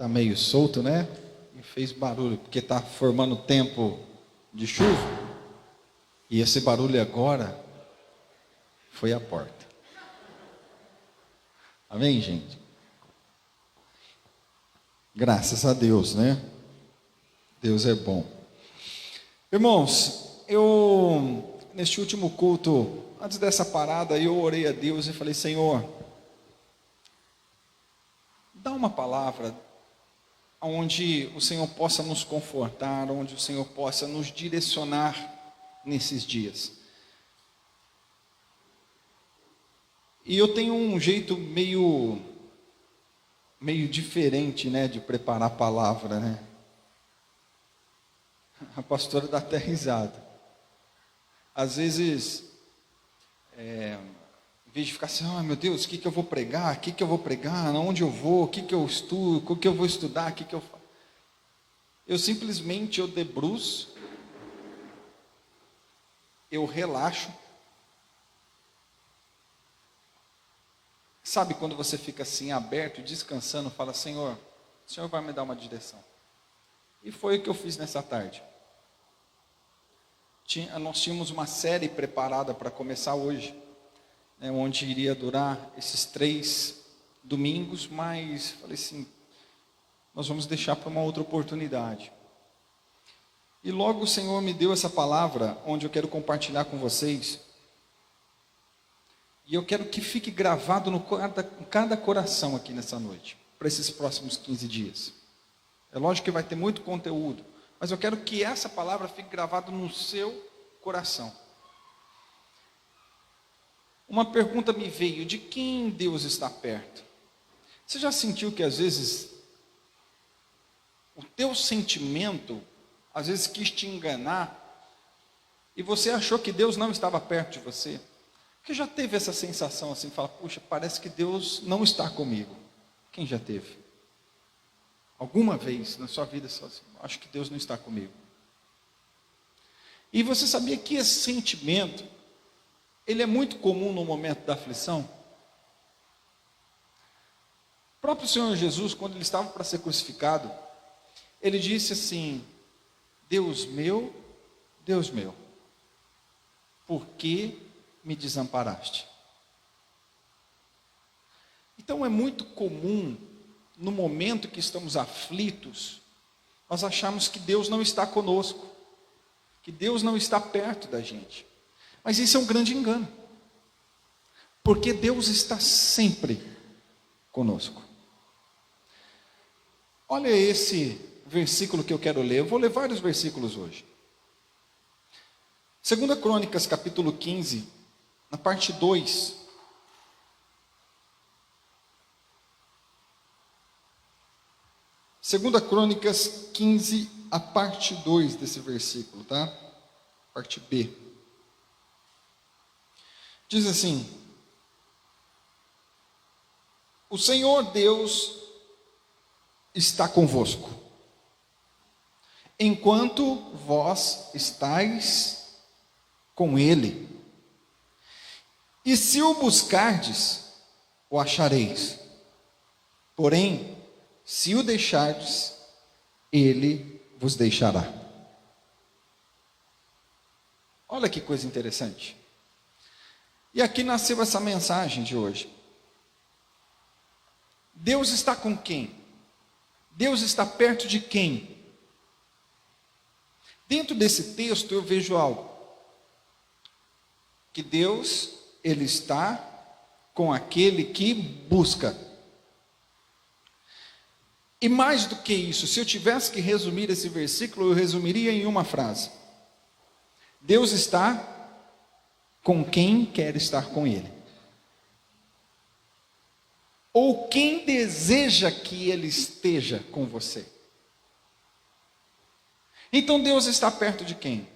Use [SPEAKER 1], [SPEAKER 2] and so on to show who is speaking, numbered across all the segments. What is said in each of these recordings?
[SPEAKER 1] Está meio solto, né? E fez barulho, porque está formando tempo de chuva. E esse barulho agora foi a porta. Amém, gente? Graças a Deus, né? Deus é bom. Irmãos, neste último culto, antes dessa parada, eu orei a Deus e falei: Senhor, dá uma palavra onde o Senhor possa nos confortar, onde o Senhor possa nos direcionar nesses dias. E eu tenho um jeito meio diferente, né, de preparar a palavra, né? A pastora dá até risada. Às vezes, em vez de ficar assim: meu Deus, o que eu vou pregar? O que eu vou pregar? Onde eu vou? O que eu estudo? O que eu vou estudar? O que eu faço? Eu simplesmente debruço, eu relaxo. Sabe quando você fica assim, aberto, descansando, fala: Senhor, o Senhor vai me dar uma direção. E foi o que eu fiz nessa tarde. Nós tínhamos uma série preparada para começar hoje, né, onde iria durar esses 3 domingos, mas falei assim: nós vamos deixar para uma outra oportunidade. E logo o Senhor me deu essa palavra, onde eu quero compartilhar com vocês. E eu quero que fique gravado em cada coração aqui nessa noite, para esses próximos 15 dias. É lógico que vai ter muito conteúdo, mas eu quero que essa palavra fique gravada no seu coração. Uma pergunta me veio: de quem Deus está perto? Você já sentiu que às vezes o teu sentimento, às vezes quis te enganar, e você achou que Deus não estava perto de você? Porque já teve essa sensação assim, fala: puxa, parece que Deus não está comigo. Quem já teve? Alguma vez na sua vida, assim, acho que Deus não está comigo. E você sabia que esse sentimento, ele é muito comum no momento da aflição? O próprio Senhor Jesus, quando ele estava para ser crucificado, ele disse assim: Deus meu, por que me desamparaste? Então é muito comum, no momento que estamos aflitos, nós achamos que Deus não está conosco, que Deus não está perto da gente. Mas isso é um grande engano, porque Deus está sempre conosco. Olha esse versículo que eu quero ler. Eu vou ler vários versículos hoje. 2 Crônicas, capítulo 15, na parte 2. Segunda Crônicas 15, a parte 2 desse versículo, tá? Parte B. Diz assim: o Senhor Deus está convosco, enquanto vós estáis com Ele. E se o buscardes, o achareis. Porém, se o deixardes, Ele vos deixará. Olha que coisa interessante. E aqui nasceu essa mensagem de hoje. Deus está com quem? Deus está perto de quem? Dentro desse texto eu vejo algo. Que Deus, Ele está com aquele que busca. E mais do que isso, se eu tivesse que resumir esse versículo, eu resumiria em uma frase: Deus está com quem quer estar com Ele, ou quem deseja que Ele esteja com você. Então Deus está perto de quem?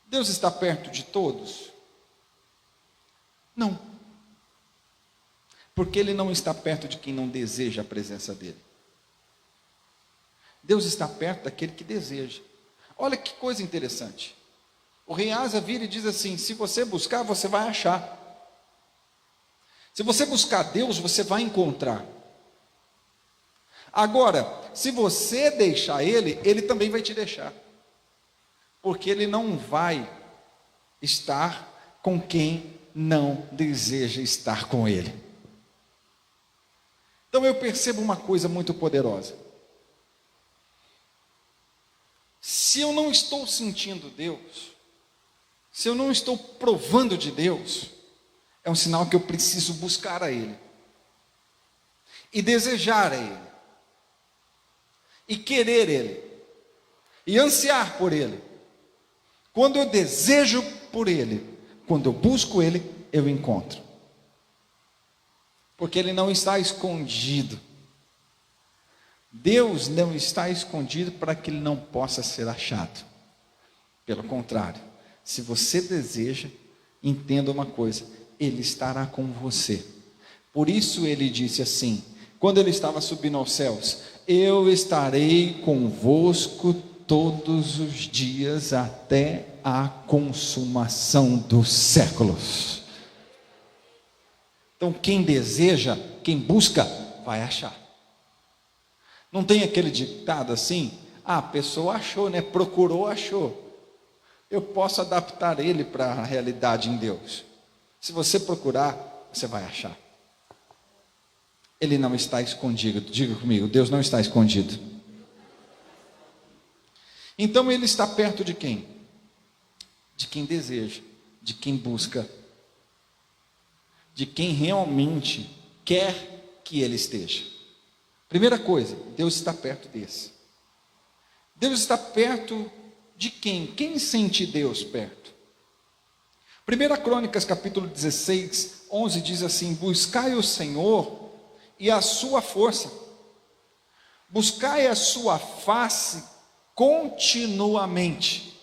[SPEAKER 1] Deus está perto de todos? Não. Porque Ele não está perto de quem não deseja a presença dEle. Deus está perto daquele que deseja. Olha que coisa interessante. O rei Asa vira e diz assim: se você buscar, você vai achar. Se você buscar Deus, você vai encontrar. Agora, se você deixar ele, ele também vai te deixar. Porque ele não vai estar com quem não deseja estar com ele. Então eu percebo uma coisa muito poderosa. Se eu não estou sentindo Deus, se eu não estou provando de Deus, é um sinal que eu preciso buscar a Ele, e desejar a Ele, e querer Ele, e ansiar por Ele. Quando eu desejo por Ele, quando eu busco Ele, eu encontro. Porque Ele não está escondido. Deus não está escondido para que Ele não possa ser achado. Pelo contrário, se você deseja, entenda uma coisa, Ele estará com você. Por isso Ele disse assim, quando Ele estava subindo aos céus: eu estarei convosco todos os dias até a consumação dos séculos. Então quem deseja, quem busca, vai achar. Não tem aquele ditado assim: a pessoa achou, né? Procurou, achou. Eu posso adaptar ele para a realidade em Deus. Se você procurar, você vai achar. Ele não está escondido. Diga comigo, Deus não está escondido. Então Ele está perto de quem? De quem deseja, de quem busca, de quem realmente quer que Ele esteja. Primeira coisa, Deus está perto desse. Deus está perto de quem? Quem sente Deus perto? 1 Crônicas capítulo 16, 11 diz assim: buscai o Senhor e a sua força, buscai a sua face continuamente.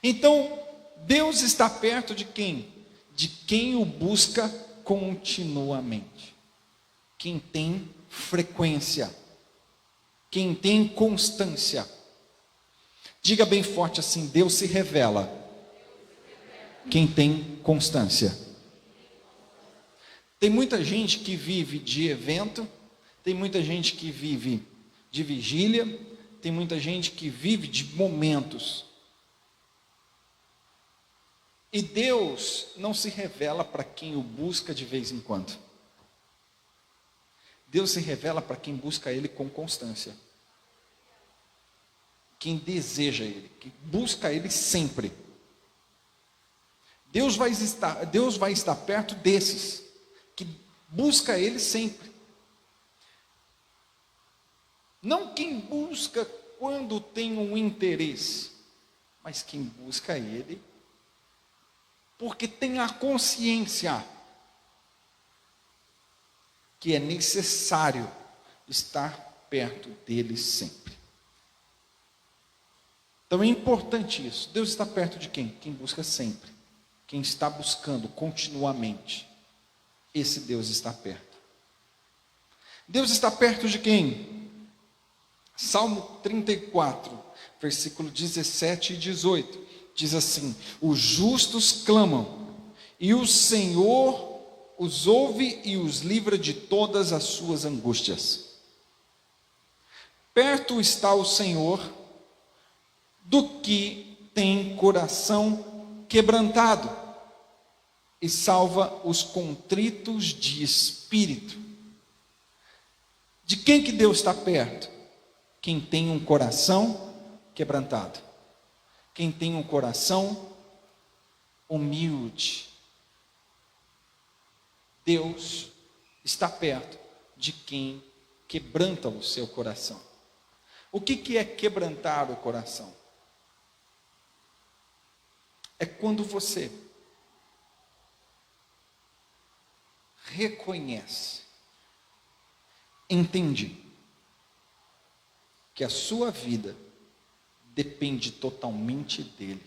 [SPEAKER 1] Então, Deus está perto de quem? De quem o busca continuamente. Quem tem frequência, quem tem constância. Diga bem forte assim: Deus se revela quem tem constância. Tem muita gente que vive de evento, tem muita gente que vive de vigília, tem muita gente que vive de momentos. E Deus não se revela para quem o busca de vez em quando. Deus se revela para quem busca Ele com constância. Quem deseja Ele, que busca Ele sempre. Deus vai estar perto desses, que busca Ele sempre. Não quem busca quando tem um interesse, mas quem busca Ele porque tem a consciência que é necessário estar perto dele sempre. Então é importante isso. Deus está perto de quem? Quem busca sempre. Quem está buscando continuamente. Esse Deus está perto. Deus está perto de quem? Salmo 34, versículo 17 e 18. Diz assim: os justos clamam, e o Senhor os ouve e os livra de todas as suas angústias. Perto está o Senhor do que tem coração quebrantado, e salva os contritos de espírito. De quem que Deus está perto? Quem tem um coração quebrantado. Quem tem um coração humilde. Deus está perto de quem quebranta o seu coração. O que é quebrantar o coração? É quando você reconhece, entende que a sua vida depende totalmente dele.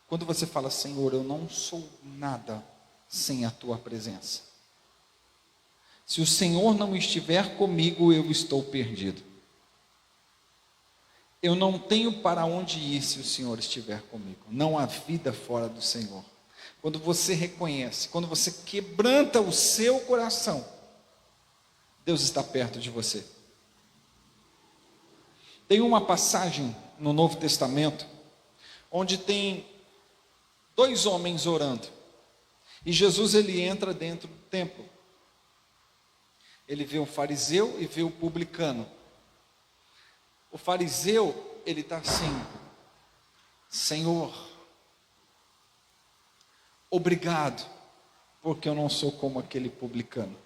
[SPEAKER 1] Quando você fala: Senhor, eu não sou nada sem a tua presença. Se o Senhor não estiver comigo, eu estou perdido. Eu não tenho para onde ir se o Senhor estiver comigo. Não há vida fora do Senhor. Quando você reconhece, quando você quebranta o seu coração, Deus está perto de você. Tem uma passagem no Novo Testamento, onde tem dois homens orando, e Jesus ele entra dentro do templo. Ele vê um fariseu e vê o publicano. O fariseu, ele está assim: Senhor, obrigado, porque eu não sou como aquele publicano.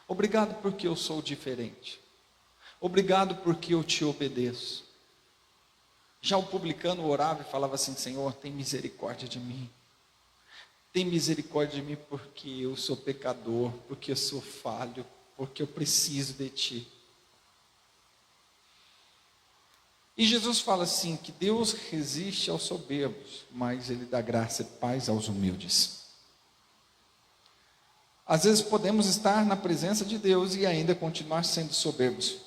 [SPEAKER 1] Obrigado porque eu sou diferente. Obrigado porque eu te obedeço. Já o publicano orava e falava assim: Senhor, tem misericórdia de mim. Tem misericórdia de mim porque eu sou pecador, porque eu sou falho, porque eu preciso de ti. E Jesus fala assim, que Deus resiste aos soberbos, mas Ele dá graça e paz aos humildes. Às vezes podemos estar na presença de Deus e ainda continuar sendo soberbos.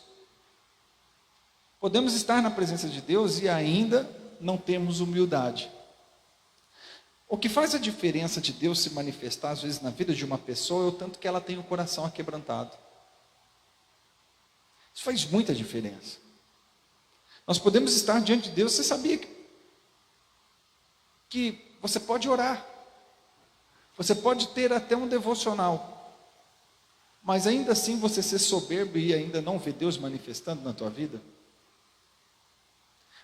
[SPEAKER 1] Podemos estar na presença de Deus e ainda não temos humildade. O que faz a diferença de Deus se manifestar às vezes na vida de uma pessoa é o tanto que ela tem o coração aquebrantado. Isso faz muita diferença. Nós podemos estar diante de Deus. Você sabia que você pode orar, você pode ter até um devocional, mas ainda assim você ser soberbo e ainda não ver Deus manifestando na tua vida?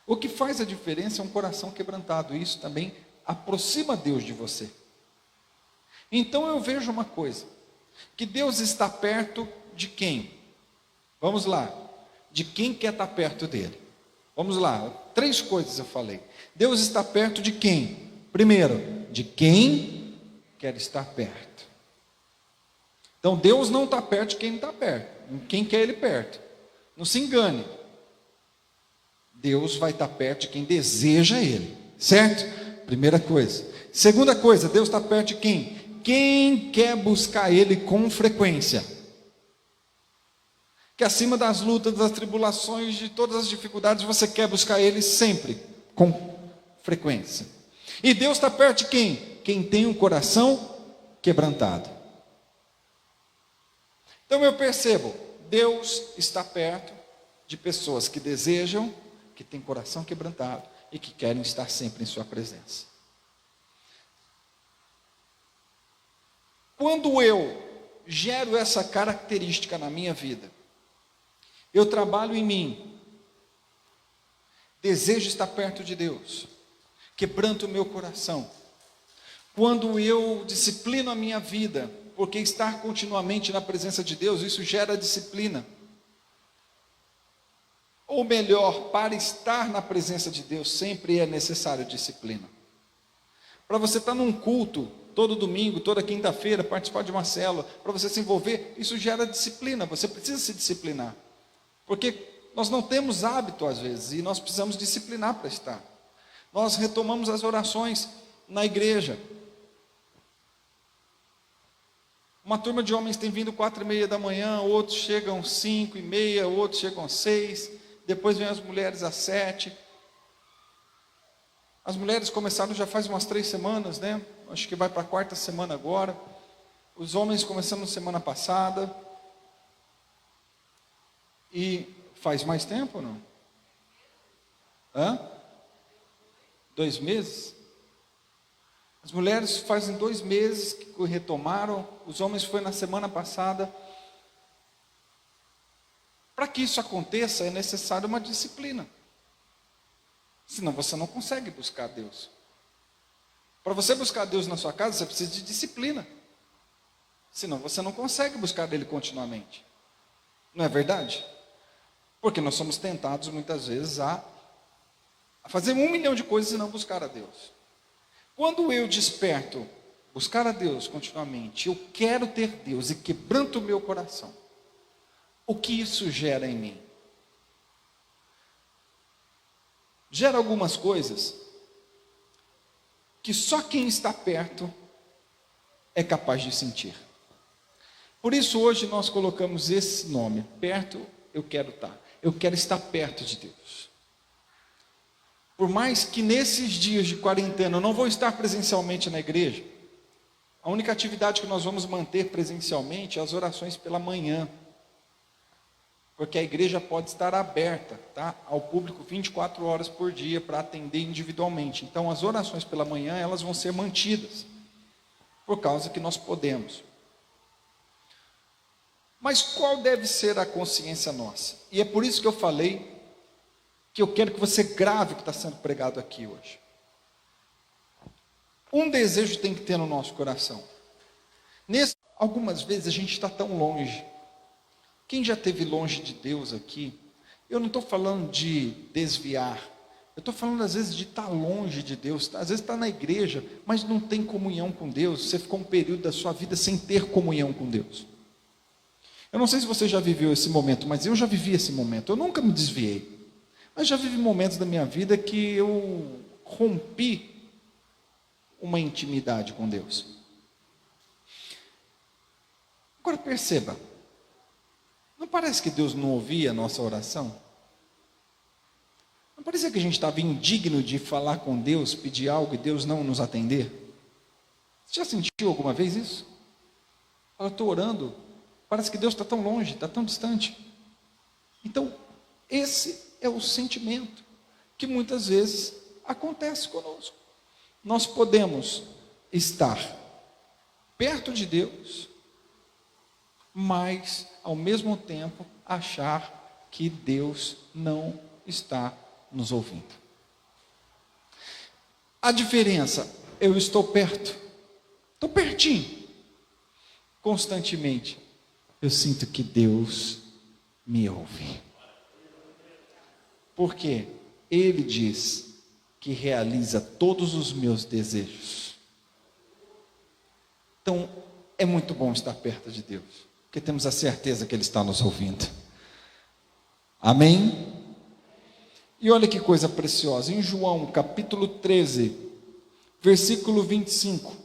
[SPEAKER 1] O que faz a diferença é um coração quebrantado. Isso também aproxima Deus de você. Então eu vejo uma coisa, que Deus está perto de quem? Vamos lá, de quem quer estar perto dele? Vamos lá, 3 coisas eu falei. Deus está perto de quem? Primeiro, de quem quer estar perto. Então Deus não está perto de quem não está perto, quem quer Ele perto. Não se engane. Deus vai estar perto de quem deseja Ele, certo? Primeira coisa. Segunda coisa, Deus está perto de quem? Quem quer buscar Ele com frequência. Que acima das lutas, das tribulações, de todas as dificuldades, você quer buscar Ele sempre, com frequência. E Deus está perto de quem? Quem tem um coração quebrantado. Então eu percebo, Deus está perto de pessoas que desejam, que têm coração quebrantado e que querem estar sempre em sua presença. Quando eu gero essa característica na minha vida, eu trabalho em mim, desejo estar perto de Deus, quebranto o meu coração. Quando eu disciplino a minha vida, porque estar continuamente na presença de Deus, isso gera disciplina. Ou melhor, para estar na presença de Deus, sempre é necessário disciplina. Para você estar num culto, todo domingo, toda quinta-feira, participar de uma célula, para você se envolver, isso gera disciplina, você precisa se disciplinar. Porque nós não temos hábito às vezes, e nós precisamos disciplinar para estar. Nós retomamos as orações na igreja. Uma turma de homens tem vindo 4:30 da manhã, outros chegam 5:30, outros chegam 6, depois vem as mulheres às 7. As mulheres começaram já faz umas 3 semanas, né? Acho que vai para a 4ª semana agora. Os homens começaram semana passada. E faz mais tempo ou não? 2 meses? As mulheres fazem 2 meses que retomaram, os homens foi na semana passada. Para que isso aconteça é necessário uma disciplina. Senão você não consegue buscar Deus. Para você buscar Deus na sua casa, você precisa de disciplina. Senão você não consegue buscar Ele continuamente. Não é verdade? Porque nós somos tentados muitas vezes a fazer 1 milhão de coisas e não buscar a Deus. Quando eu desperto buscar a Deus continuamente, eu quero ter Deus e quebranto o meu coração, o que isso gera em mim? Gera algumas coisas que só quem está perto é capaz de sentir. Por isso hoje nós colocamos esse nome, perto eu quero estar. Eu quero estar perto de Deus. Por mais que nesses dias de quarentena eu não vou estar presencialmente na igreja, A única atividade que nós vamos manter presencialmente é as orações pela manhã, porque a igreja pode estar aberta, tá, ao público 24 horas por dia para atender individualmente. Então, as orações pela manhã, elas vão ser mantidas, por causa que nós podemos. Mas qual deve ser a consciência nossa? E é por isso que eu falei que eu quero que você grave o que está sendo pregado aqui hoje. Um desejo tem que ter no nosso coração. Algumas vezes a gente está tão longe. Quem já esteve longe de Deus aqui, eu não estou falando de desviar, eu estou falando às vezes de estar longe de Deus, às vezes está na igreja, mas não tem comunhão com Deus, você ficou um período da sua vida sem ter comunhão com Deus. Eu não sei se você já viveu esse momento, mas eu já vivi esse momento, eu nunca me desviei, mas já vivi momentos da minha vida que eu rompi uma intimidade com Deus. Agora perceba, não parece que Deus não ouvia a nossa oração? Não parecia que a gente estava indigno de falar com Deus, pedir algo e Deus não nos atender? Você já sentiu alguma vez isso? Eu estou orando, parece que Deus está tão longe, está tão distante. Então, esse é o sentimento que muitas vezes acontece conosco. Nós podemos estar perto de Deus, mas ao mesmo tempo achar que Deus não está nos ouvindo. A diferença, eu estou perto, estou pertinho, constantemente, eu sinto que Deus me ouve. Porque Ele diz que realiza todos os meus desejos. Então, é muito bom estar perto de Deus, porque temos a certeza que Ele está nos ouvindo. Amém? E olha que coisa preciosa, em João capítulo 13, versículo 25.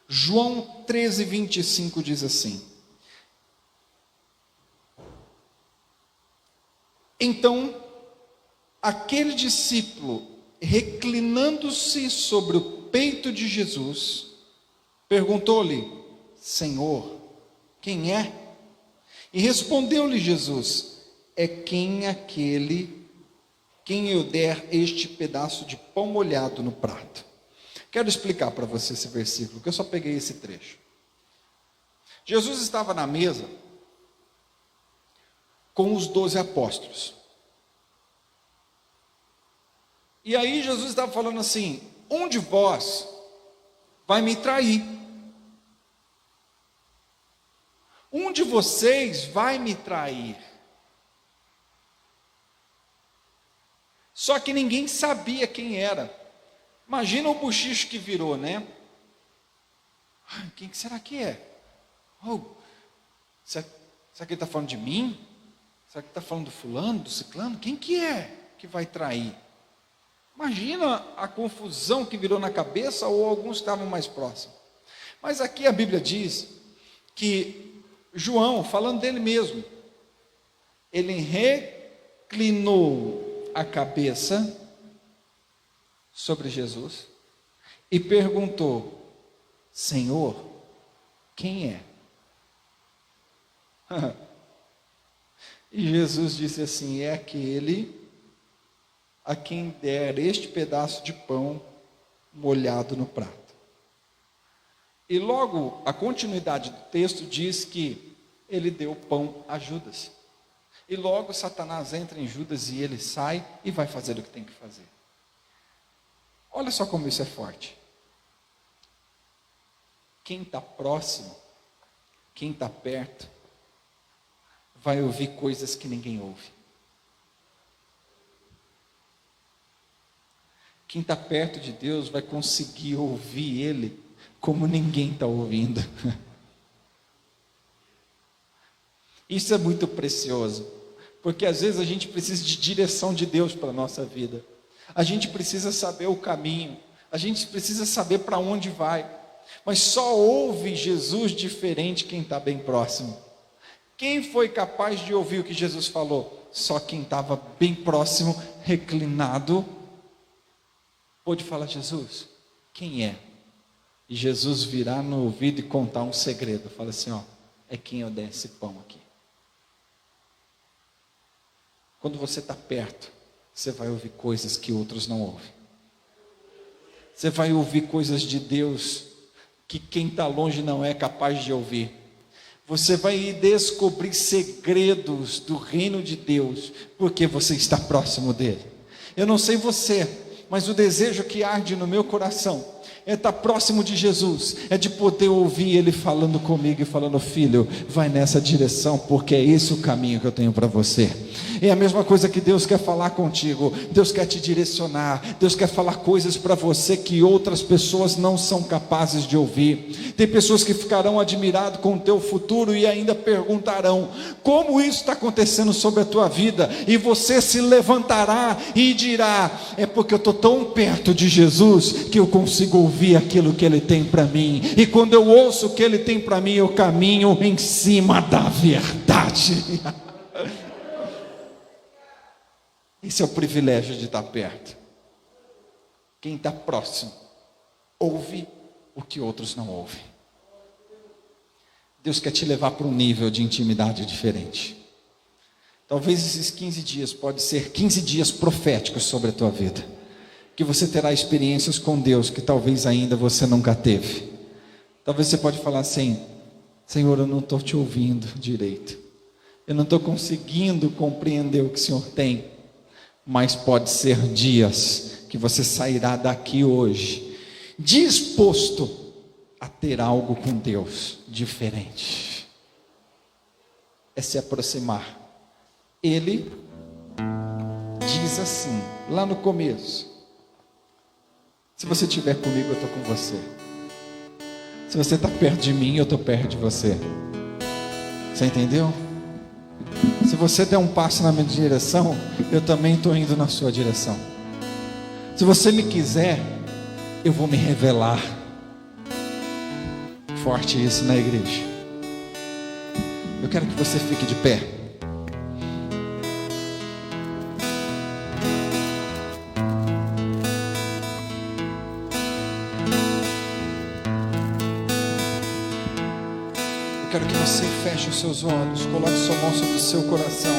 [SPEAKER 1] João 13, 25 diz assim: então, aquele discípulo, reclinando-se sobre o peito de Jesus, perguntou-lhe: Senhor, quem é? E respondeu-lhe Jesus: é quem eu der este pedaço de pão molhado no prato. Quero explicar para você esse versículo, que eu só peguei esse trecho. Jesus estava na mesa com os 12 apóstolos. E aí Jesus estava falando assim: um de vós vai me trair. Um de vocês vai me trair. Só que ninguém sabia quem era. Imagina o bochicho que virou, né? Quem que será que é? Será que ele está falando de mim? Será que está falando do fulano, do ciclano? Quem que é que vai trair? Imagina a confusão que virou na cabeça, ou alguns estavam mais próximos. Mas aqui a Bíblia diz que João, falando dele mesmo, ele reclinou a cabeça sobre Jesus e perguntou: Senhor, quem é? E Jesus disse assim: é aquele a quem der este pedaço de pão molhado no prato. E logo a continuidade do texto diz que ele deu pão a Judas. E logo Satanás entra em Judas e ele sai e vai fazer o que tem que fazer. Olha só como isso é forte. Quem está próximo, quem está perto, vai ouvir coisas que ninguém ouve. Quem está perto de Deus vai conseguir ouvir Ele como ninguém está ouvindo. Isso é muito precioso, porque às vezes a gente precisa de direção de Deus para a nossa vida. A gente precisa saber o caminho, a gente precisa saber para onde vai, mas só ouve Jesus diferente quem está bem próximo. Quem foi capaz de ouvir o que Jesus falou? Só quem estava bem próximo, reclinado, pôde falar: Jesus, quem é? e Jesus virar no ouvido e contar um segredo. Fala assim, ó, é quem eu der esse pão aqui. Quando você está perto, você vai ouvir coisas que outros não ouvem. Você vai ouvir coisas de Deus que quem está longe não é capaz de ouvir. Você vai descobrir segredos do reino de Deus, porque você está próximo dele. Eu não sei você, mas o desejo que arde no meu coração é estar próximo de Jesus, é de poder ouvir Ele falando comigo e falando, filho, vai nessa direção, porque é esse o caminho que eu tenho para você. É a mesma coisa que Deus quer falar contigo. Deus quer te direcionar, Deus quer falar coisas para você que outras pessoas não são capazes de ouvir. Tem pessoas que ficarão admiradas com o teu futuro e ainda perguntarão, como isso está acontecendo sobre a tua vida? E você se levantará e dirá, é porque eu estou tão perto de Jesus, que eu consigo ouvir aquilo que Ele tem para mim, e quando eu ouço o que Ele tem para mim, eu caminho em cima da verdade. Esse é o privilégio de estar perto. Quem está próximo, ouve o que outros não ouvem. Deus quer te levar para um nível de intimidade diferente. Talvez esses 15 dias pode ser 15 dias proféticos sobre a tua vida, que você terá experiências com Deus que talvez ainda você nunca teve. Talvez você pode falar assim, Senhor, eu não estou te ouvindo direito, eu não estou conseguindo compreender o que o Senhor tem. Mas pode ser dias que você sairá daqui hoje disposto a ter algo com Deus diferente. É se aproximar. Ele diz assim, lá no começo, se você estiver comigo, eu estou com você. Se você está perto de mim, eu estou perto de você. Você entendeu? Se você der um passo na minha direção, eu também estou indo na sua direção. Se você me quiser, eu vou me revelar. Forte isso na igreja. Eu quero que você fique de pé. Eu quero que você feche os seus olhos, coloque sua mão sobre o seu coração.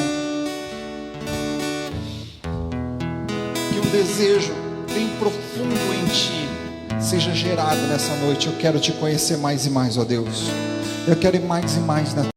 [SPEAKER 1] Que um desejo bem profundo em ti seja gerado nessa noite. Eu quero te conhecer mais e mais, ó Deus. Eu quero ir mais e mais na